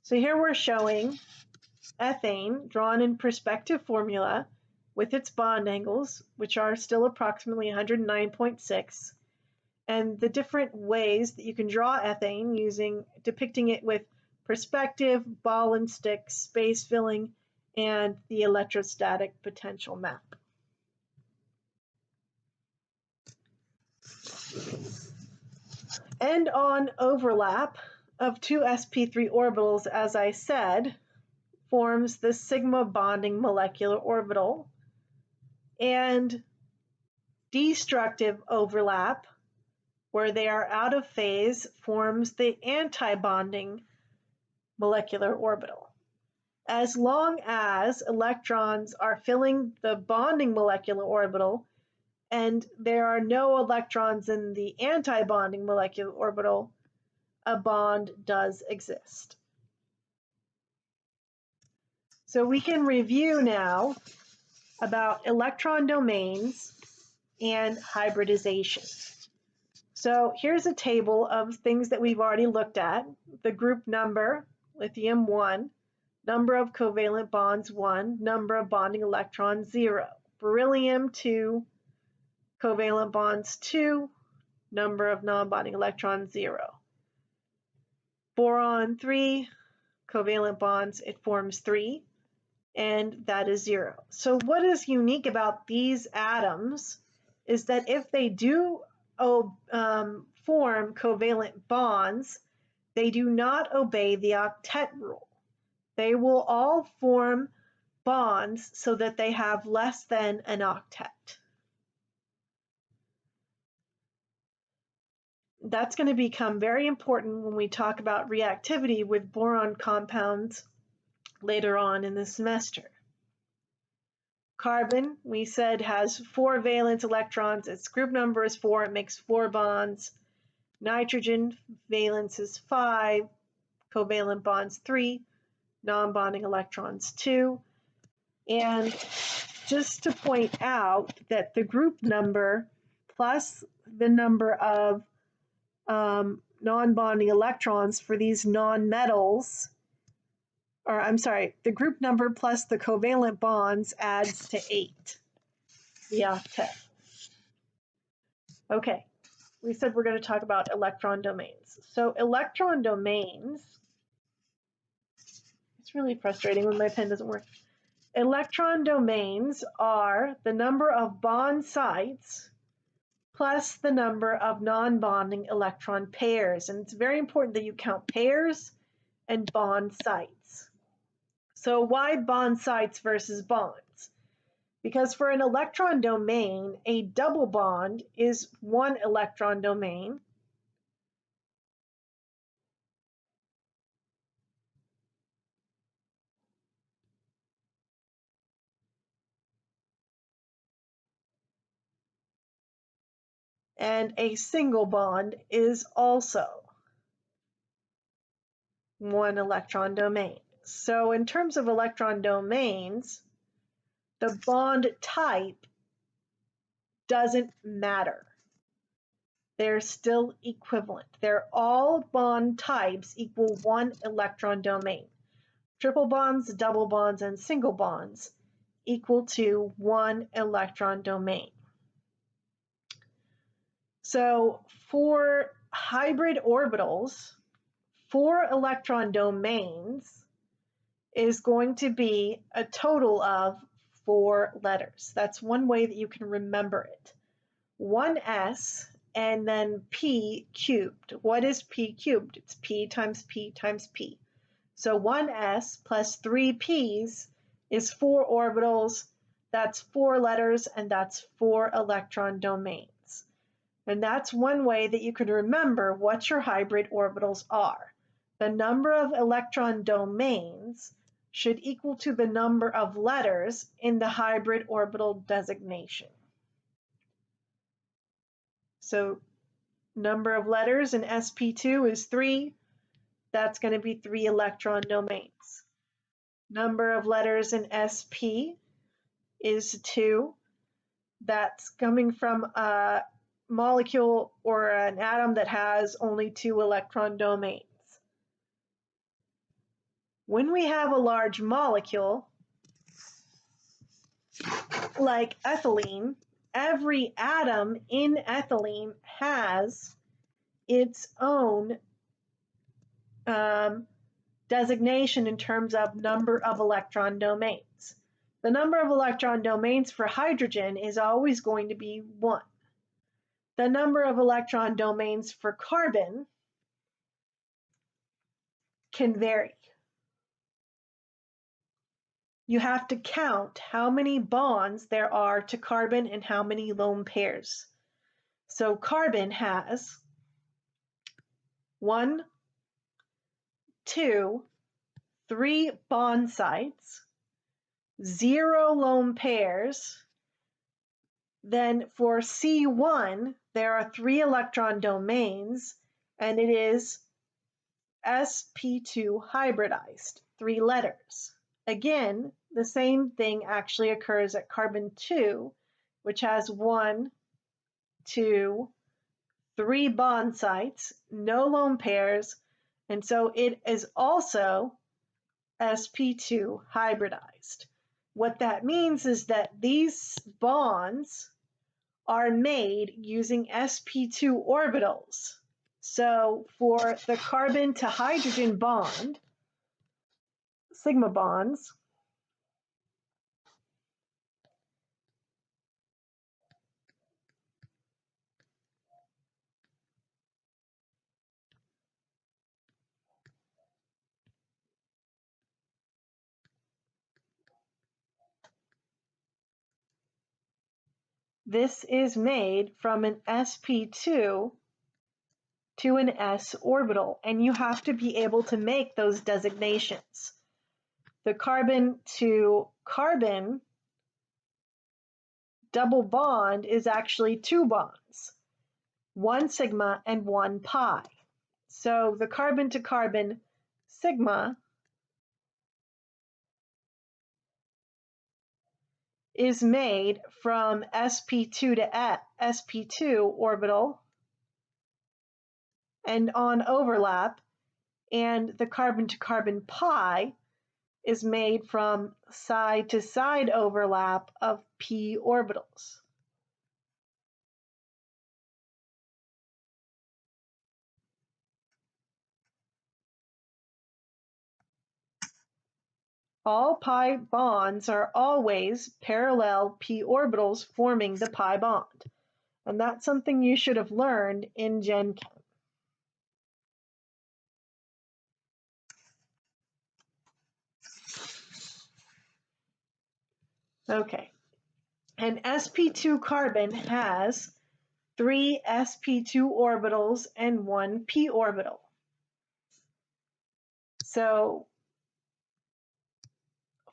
So here we're showing ethane drawn in perspective formula with its bond angles, which are still approximately 109.6, and the different ways that you can draw ethane depicting it with perspective, ball and stick, space filling, and the electrostatic potential map. End-on overlap of two sp3 orbitals, as I said, forms the sigma bonding molecular orbital, and destructive overlap, where they are out of phase, forms the anti-bonding molecular orbital. As long as electrons are filling the bonding molecular orbital and there are no electrons in the anti-bonding molecular orbital, a bond does exist. So we can review now about electron domains and hybridization. So here's a table of things that we've already looked at. The group number, lithium 1, number of covalent bonds 1, number of bonding electrons 0. Beryllium 2, covalent bonds 2, number of non-bonding electrons 0. Boron 3, covalent bonds, it forms 3, and that is 0. So what is unique about these atoms is that if they do form covalent bonds, they do not obey the octet rule. They will all form bonds so that they have less than an octet. That's going to become very important when we talk about reactivity with boron compounds later on in the semester. Carbon, we said, has 4 valence electrons. Its group number is 4. It makes 4 bonds. Nitrogen, valence is 5. Covalent bonds 3. Non-bonding electrons 2. And just to point out that the group number plus the number of non-bonding electrons for these non-metals, or I'm sorry, the group number plus the covalent bonds adds to 8, the octet. Okay, we said we're going to talk about electron domains. So electron domains, it's really frustrating when my pen doesn't work. Electron domains are the number of bond sites plus the number of non-bonding electron pairs. And it's very important that you count pairs and bond sites. So why bond sites versus bonds? Because for an electron domain, a double bond is 1 electron domain. And a single bond is also 1 electron domain. So in terms of electron domains, the bond type doesn't matter. They're still equivalent. They're all bond types equal 1 electron domain. Triple bonds, double bonds, and single bonds equal to 1 electron domain. So for hybrid orbitals, 4 electron domains is going to be a total of 4 letters. That's one way that you can remember it. 1s and then p cubed. What is p cubed? It's p times p times p. So 1s plus 3 p's is 4 orbitals. That's 4 letters, and that's 4 electron domains. And that's one way that you can remember what your hybrid orbitals are. The number of electron domains should equal to the number of letters in the hybrid orbital designation. So number of letters in sp2 is 3. That's going to be 3 electron domains. Number of letters in sp is 2. That's coming from a molecule or an atom that has only 2 electron domains. When we have a large molecule, like ethylene, every atom in ethylene has its own designation in terms of number of electron domains. The number of electron domains for hydrogen is always going to be 1. The number of electron domains for carbon can vary. You have to count how many bonds there are to carbon and how many lone pairs. So carbon has 1, 2, 3 bond sites, 0 lone pairs. Then for C1, there are 3 electron domains, and it is sp2 hybridized, 3 letters. Again, the same thing actually occurs at carbon 2, which has 1, 2, 3 bond sites, no lone pairs, and so it is also sp2 hybridized. What that means is that these bonds are made using sp2 orbitals. So for the carbon to hydrogen bond, sigma bonds, this is made from an sp2 to an s orbital, and you have to be able to make those designations. The carbon to carbon double bond is actually 2 bonds, 1 sigma and 1 pi. So the carbon to carbon sigma is made from sp2 to sp2 orbital and on overlap, and the carbon to carbon pi is made from side to side overlap of p orbitals. All pi bonds are always parallel p orbitals forming the pi bond, and that's something you should have learned in Gen Chem. Okay, an sp2 carbon has 3 sp2 orbitals and 1 p orbital. So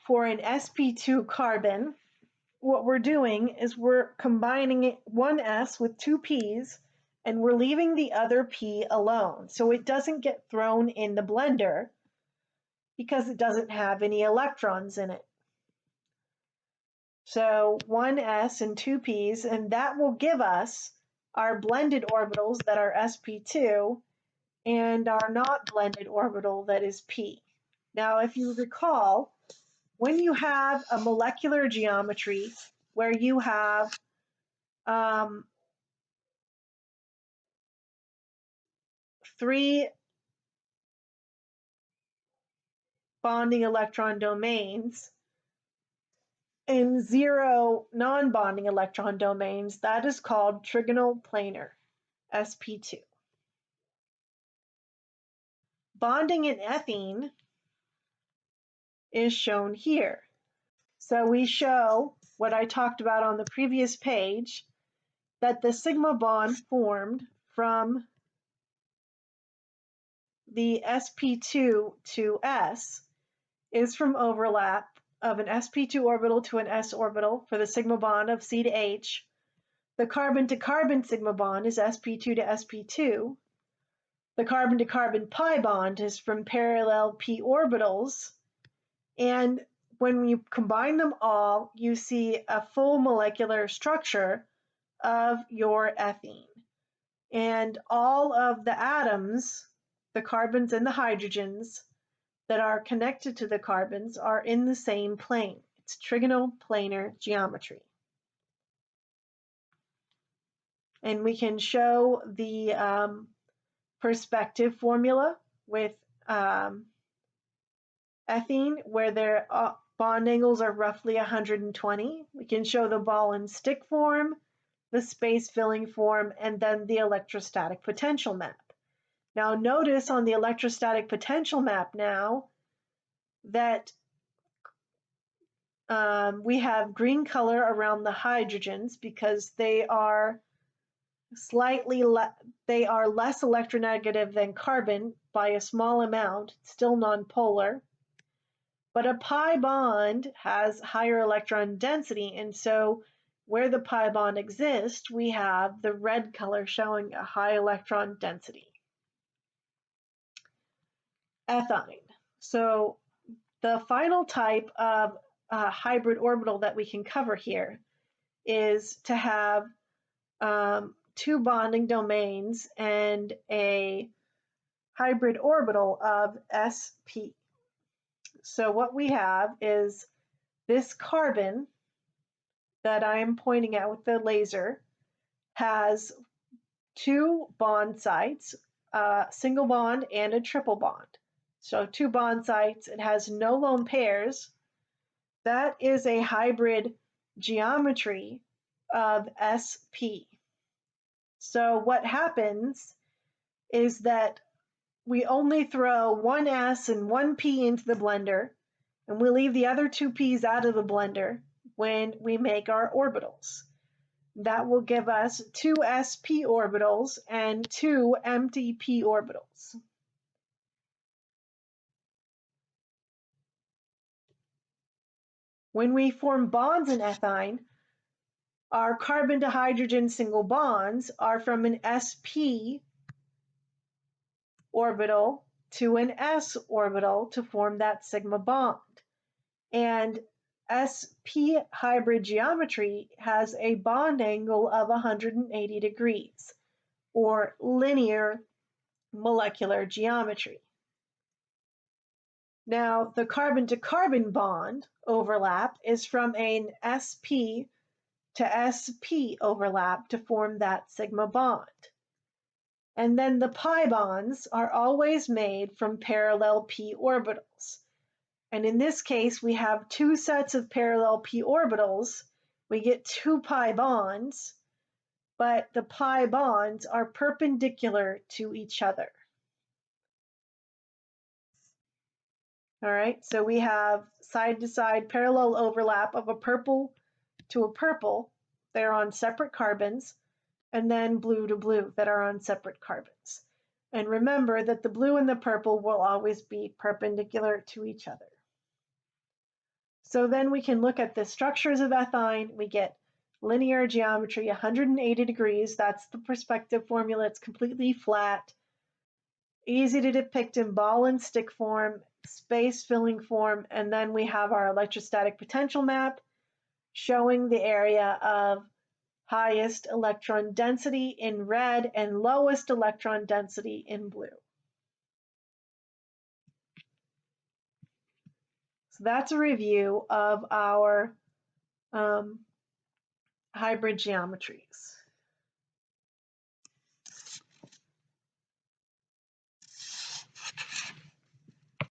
for an sp2 carbon, what we're doing is we're combining one s with 2 p's, and we're leaving the other p alone, so it doesn't get thrown in the blender because it doesn't have any electrons in it. So 1 s and 2 p's, and that will give us our blended orbitals that are sp2 and our not blended orbital that is p. Now, if you recall, when you have a molecular geometry where you have three bonding electron domains and 0 non-bonding electron domains, that is called trigonal planar, sp2. Bonding in ethene is shown here. So we show what I talked about on the previous page, that the sigma bond formed from the sp2 to s is from overlap of an sp2 orbital to an s orbital for the sigma bond of C to H. The carbon to carbon sigma bond is sp2 to sp2. The carbon to carbon pi bond is from parallel p orbitals. And when you combine them all, you see a full molecular structure of your ethene. And all of the atoms, the carbons and the hydrogens that are connected to the carbons are in the same plane. It's trigonal planar geometry. And we can show the perspective formula with ethene, where their bond angles are roughly 120. We can show the ball and stick form, the space filling form, and then the electrostatic potential map. Now notice on the electrostatic potential map now that we have green color around the hydrogens because they are they are less electronegative than carbon by a small amount, still nonpolar. But a pi bond has higher electron density, and so where the pi bond exists, we have the red color showing a high electron density. Ethyne. So the final type of hybrid orbital that we can cover here is to have two bonding domains and a hybrid orbital of sp. So what we have is this carbon that I am pointing at with the laser has two bond sites, a single bond and a triple bond. So two bond sites, it has no lone pairs. That is a hybrid geometry of sp. So what happens is that we only throw one S and one P into the blender, and we leave the other two P's out of the blender when we make our orbitals. That will give us two sp orbitals and two empty p orbitals. When we form bonds in ethine, our carbon to hydrogen single bonds are from an sp orbital to an s orbital to form that sigma bond. And sp hybrid geometry has a bond angle of 180 degrees, or linear molecular geometry. Now, the carbon-to-carbon bond overlap is from an sp to sp overlap to form that sigma bond. And then the pi bonds are always made from parallel p orbitals. And in this case, we have two sets of parallel p orbitals. We get two pi bonds, but the pi bonds are perpendicular to each other. All right, so we have side-to-side parallel overlap of a purple to a purple. They're on separate carbons, and then blue to blue that are on separate carbons. And remember that the blue and the purple will always be perpendicular to each other. So then we can look at the structures of ethine. We get linear geometry, 180 degrees. That's the perspective formula. It's completely flat, easy to depict in ball and stick form, space filling form, and then we have our electrostatic potential map showing the area of highest electron density in red and lowest electron density in blue. So that's a review of our hybrid geometries.